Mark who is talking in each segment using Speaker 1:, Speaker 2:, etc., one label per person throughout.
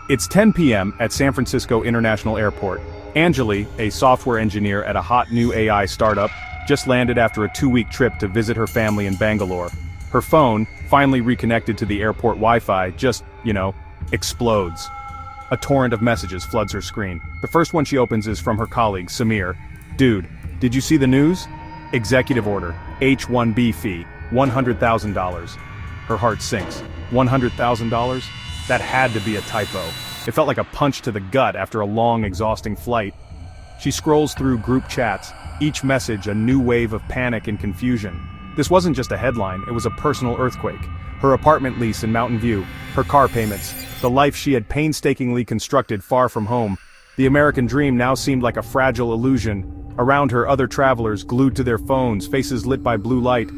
Speaker 1: It's 10 p.m. at San Francisco International Airport. Angeli, a software engineer at a hot new AI startup, just landed after a 2-week trip to visit her family in Bangalore. Her phone, finally reconnected to the airport Wi-Fi, just, explodes. A torrent of messages floods her screen. The first one she opens is from her colleague, Samir. "Dude, did you see the news? Executive order, H-1B fee, $100,000. Her heart sinks. $100,000? That had to be a typo. It felt like a punch to the gut after a long, exhausting flight. She scrolls through group chats, each message a new wave of panic and confusion. This wasn't just a headline, it was a personal earthquake. Her apartment lease in Mountain View, her car payments, the life she had painstakingly constructed far from home. The American dream now seemed like a fragile illusion. Around her, other travelers glued to their phones, faces lit by blue light.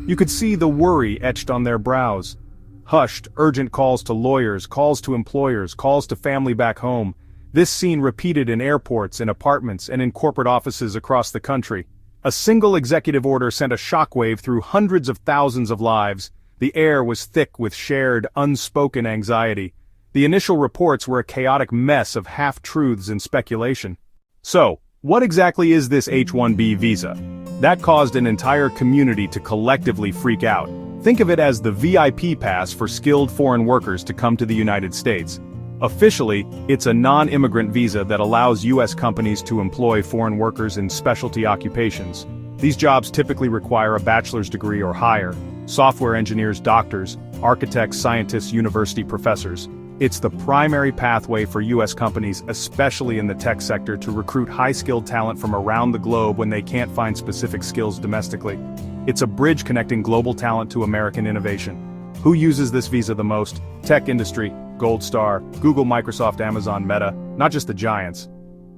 Speaker 1: You could see the worry etched on their brows. Hushed, urgent calls to lawyers, calls to employers, calls to family back home. This scene repeated in airports, in apartments, and in corporate offices across the country. A single executive order sent a shockwave through hundreds of thousands of lives. The air was thick with shared, unspoken anxiety. The initial reports were a chaotic mess of half-truths and speculation. So, what exactly is this H-1B visa? That caused an entire community to collectively freak out. Think of it as the VIP pass for skilled foreign workers to come to the United States. Officially, it's a non-immigrant visa that allows U.S. companies to employ foreign workers in specialty occupations. These jobs typically require a bachelor's degree or higher. Software engineers, doctors, architects, scientists, university professors. It's the primary pathway for U.S. companies, especially in the tech sector, to recruit high-skilled talent from around the globe when they can't find specific skills domestically. It's a bridge connecting global talent to American innovation. Who uses this visa the most? Tech industry, Gold Star, Google, Microsoft, Amazon, Meta, not just the giants.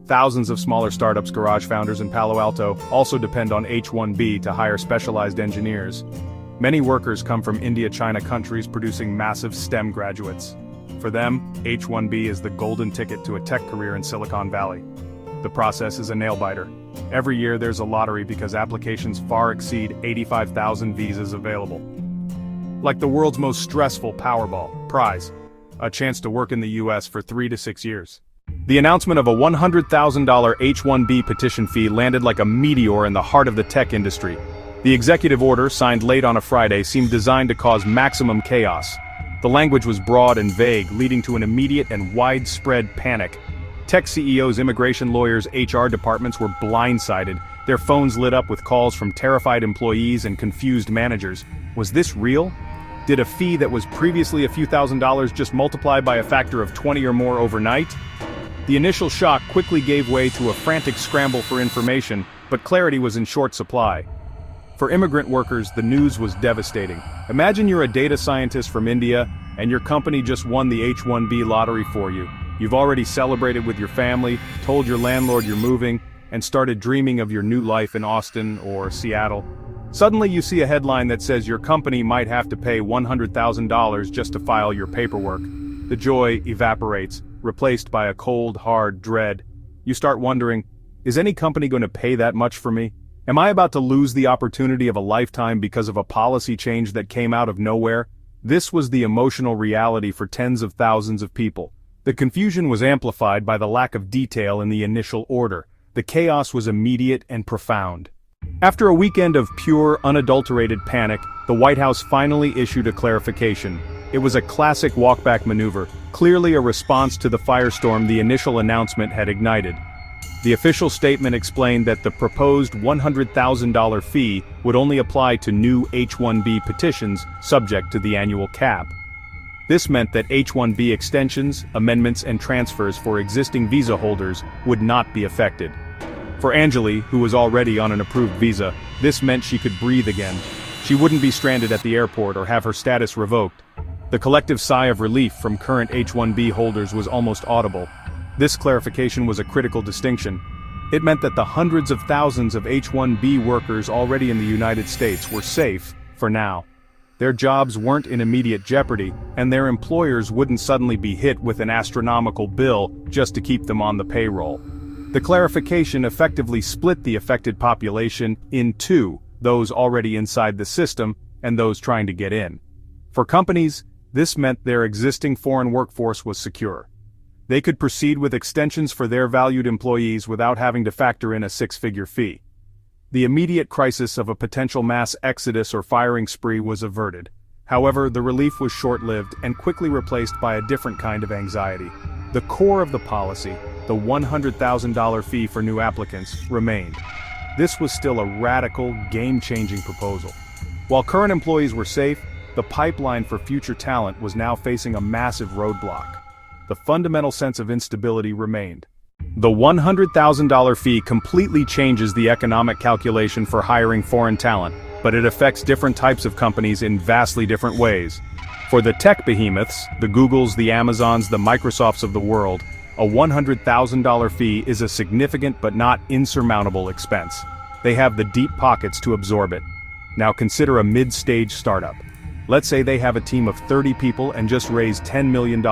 Speaker 1: Thousands of smaller startups, garage founders in Palo Alto also depend on H-1B to hire specialized engineers. Many workers come from India, China countries producing massive STEM graduates. For them, H-1B is the golden ticket to a tech career in Silicon Valley. The process is a nail-biter. Every year there's a lottery because applications far exceed 85,000 visas available. Like the world's most stressful Powerball prize, a chance to work in the US for 3 to 6 years. The announcement of a $100,000 H-1B petition fee landed like a meteor in the heart of the tech industry. The executive order, signed late on a Friday, seemed designed to cause maximum chaos. The language was broad and vague, leading to an immediate and widespread panic. Tech CEOs, immigration lawyers, HR departments were blindsided, their phones lit up with calls from terrified employees and confused managers. Was this real? Did a fee that was previously a few $1,000s just multiply by a factor of 20 or more overnight? The initial shock quickly gave way to a frantic scramble for information, but clarity was in short supply. For immigrant workers, the news was devastating. Imagine you're a data scientist from India, and your company just won the H-1B lottery for you. You've already celebrated with your family, told your landlord you're moving, and started dreaming of your new life in Austin or Seattle. Suddenly you see a headline that says your company might have to pay $100,000 just to file your paperwork. The joy evaporates, replaced by a cold, hard dread. You start wondering, is any company going to pay that much for me? Am I about to lose the opportunity of a lifetime because of a policy change that came out of nowhere? This was the emotional reality for tens of thousands of people. The confusion was amplified by the lack of detail in the initial order. The chaos was immediate and profound. After a weekend of pure, unadulterated panic, the White House finally issued a clarification. It was a classic walkback maneuver, clearly a response to the firestorm the initial announcement had ignited. The official statement explained that the proposed $100,000 fee would only apply to new H-1B petitions subject to the annual cap. This meant that H-1B extensions, amendments, and transfers for existing visa holders would not be affected. For Angeli, who was already on an approved visa, this meant she could breathe again. She wouldn't be stranded at the airport or have her status revoked. The collective sigh of relief from current H-1B holders was almost audible. This clarification was a critical distinction. It meant that the hundreds of thousands of H-1B workers already in the United States were safe, for now. Their jobs weren't in immediate jeopardy, and their employers wouldn't suddenly be hit with an astronomical bill just to keep them on the payroll. The clarification effectively split the affected population in two, those already inside the system and those trying to get in. For companies, this meant their existing foreign workforce was secure. They could proceed with extensions for their valued employees without having to factor in a six-figure fee. The immediate crisis of a potential mass exodus or firing spree was averted. However, the relief was short-lived and quickly replaced by a different kind of anxiety. The core of the policy, the $100,000 fee for new applicants, remained. This was still a radical, game-changing proposal. While current employees were safe, the pipeline for future talent was now facing a massive roadblock. The fundamental sense of instability remained. The $100,000 fee completely changes the economic calculation for hiring foreign talent, but it affects different types of companies in vastly different ways. For the tech behemoths, the Googles, the Amazons, the Microsofts of the world, a $100,000 fee is a significant but not insurmountable expense. They have the deep pockets to absorb it. Now consider a mid-stage startup. Let's say they have a team of 30 people and just raised $10 million.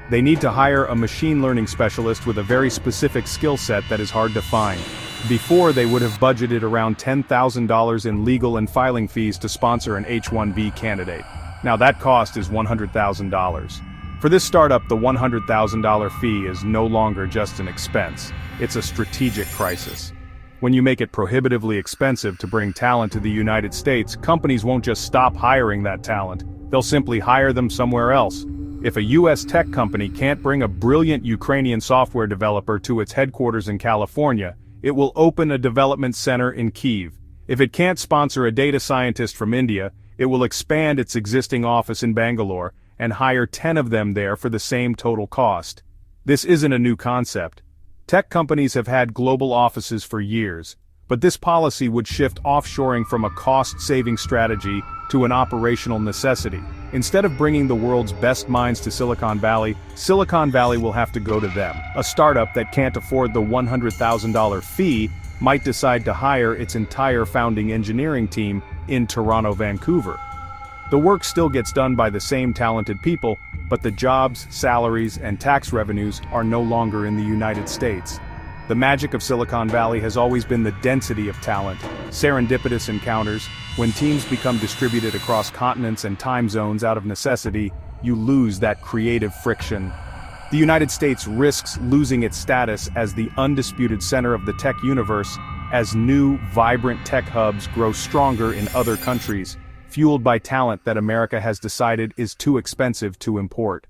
Speaker 1: They need to hire a machine learning specialist with a very specific skill set that is hard to find. Before, they would have budgeted around $10,000 in legal and filing fees to sponsor an H-1B candidate. Now that cost is $100,000. For this startup, the $100,000 fee is no longer just an expense. It's a strategic crisis. When you make it prohibitively expensive to bring talent to the United States, companies won't just stop hiring that talent. They'll simply hire them somewhere else. If a US tech company can't bring a brilliant Ukrainian software developer to its headquarters in California, it will open a development center in Kyiv. If it can't sponsor a data scientist from India, it will expand its existing office in Bangalore and hire 10 of them there for the same total cost. This isn't a new concept. Tech companies have had global offices for years, but this policy would shift offshoring from a cost-saving strategy to an operational necessity. Instead of bringing the world's best minds to Silicon Valley will have to go to them. A startup that can't afford the $100,000 fee might decide to hire its entire founding engineering team in Toronto, Vancouver. The work still gets done by the same talented people, but the jobs, salaries, and tax revenues are no longer in the United States. The magic of Silicon Valley has always been the density of talent, serendipitous encounters. When teams become distributed across continents and time zones out of necessity, you lose that creative friction. The United States risks losing its status as the undisputed center of the tech universe as new, vibrant tech hubs grow stronger in other countries, fueled by talent that America has decided is too expensive to import.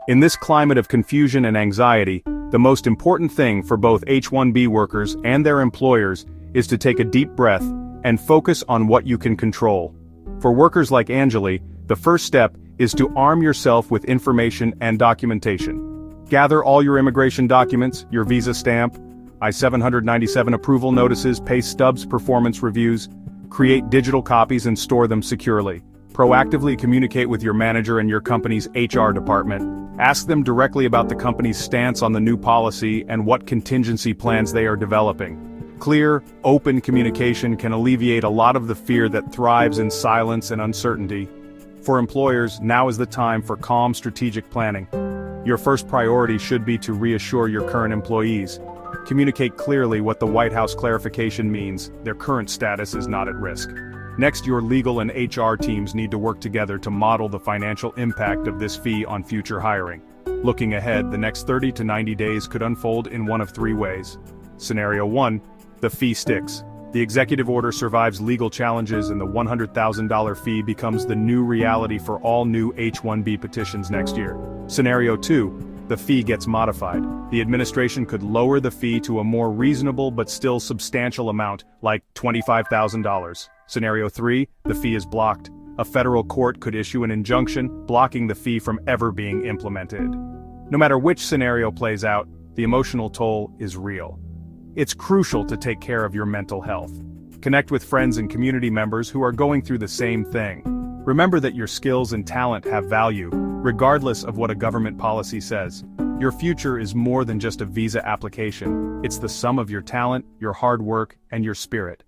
Speaker 1: In this climate of confusion and anxiety, the most important thing for both H-1B workers and their employers is to take a deep breath and focus on what you can control. For workers like Anjali, the first step is to arm yourself with information and documentation. Gather all your immigration documents, your visa stamp, I-797 approval notices, pay stubs, performance reviews. Create digital copies and store them securely. Proactively communicate with your manager and your company's HR department. Ask them directly about the company's stance on the new policy and what contingency plans they are developing. Clear, open communication can alleviate a lot of the fear that thrives in silence and uncertainty. For employers, now is the time for calm strategic planning. Your first priority should be to reassure your current employees. Communicate clearly what the White House clarification means. Their current status is not at risk. Next, your legal and HR teams need to work together to model the financial impact of this fee on future hiring. Looking ahead, the next 30 to 90 days could unfold in one of three ways. Scenario 1, the fee sticks. The executive order survives legal challenges and the $100,000 fee becomes the new reality for all new H-1B petitions next year. Scenario 2, the fee gets modified. The administration could lower the fee to a more reasonable but still substantial amount, like $25,000. Scenario 3, the fee is blocked. A federal court could issue an injunction blocking the fee from ever being implemented. No matter which scenario plays out, the emotional toll is real. It's crucial to take care of your mental health. Connect with friends and community members who are going through the same thing. Remember that your skills and talent have value, regardless of what a government policy says. Your future is more than just a visa application. It's the sum of your talent, your hard work, and your spirit.